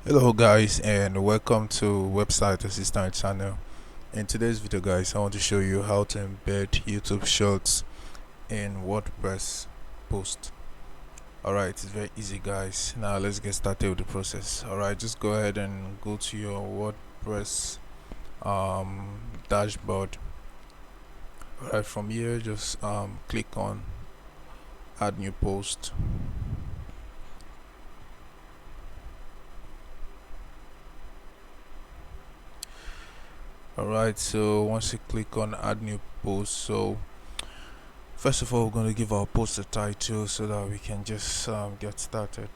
Hello guys, and welcome to Website Assistant channel. In today's video guys, I want to show you how to embed YouTube shorts in WordPress post. Alright, it's very easy guys. Now let's get started with the process. Alright, just go ahead and go to your WordPress dashboard. Alright, from here just click on add new post. Alright, so once you click on add new post, so first of all we're going to give our post a title so that we can just get started.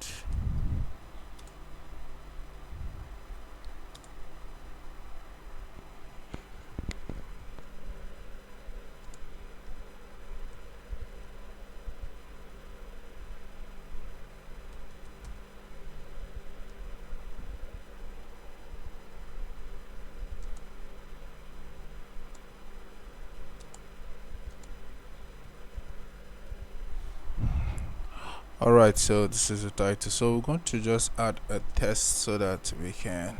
Alright, so this is the title. So we're going to just add a test so that we can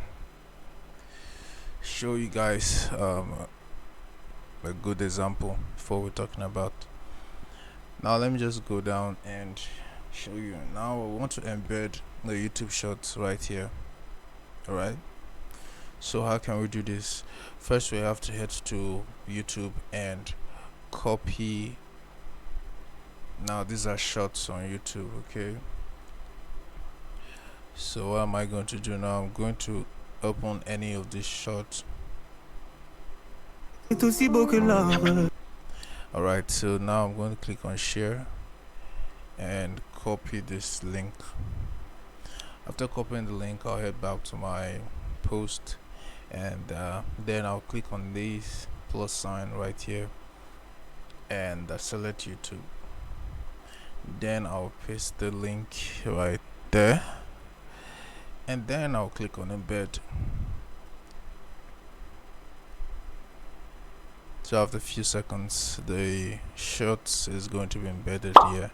show you guys a good example for what we're talking about. Now let me just go down and show you. Now we want to embed the YouTube shorts right here. Alright, so how can we do this? First we have to head to YouTube and copy. Now these are shorts on YouTube, okay? So what am I going to do now? I'm going to open any of these shorts. Alright, so now I'm going to click on share and copy this link. After copying the link, I'll head back to my post and then I'll click on this plus sign right here and select YouTube. Then I'll paste the link right there and then I'll click on embed. So after a few seconds the shorts is going to be embedded here.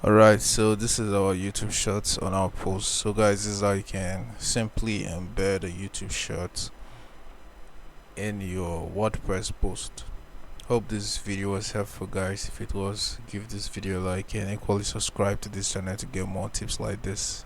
Alright, so this is our YouTube shorts on our post. So guys, this is how you can simply embed a YouTube short in your WordPress post. Hope this video was helpful guys. If it was, give this video a like and equally subscribe to this channel to get more tips like this.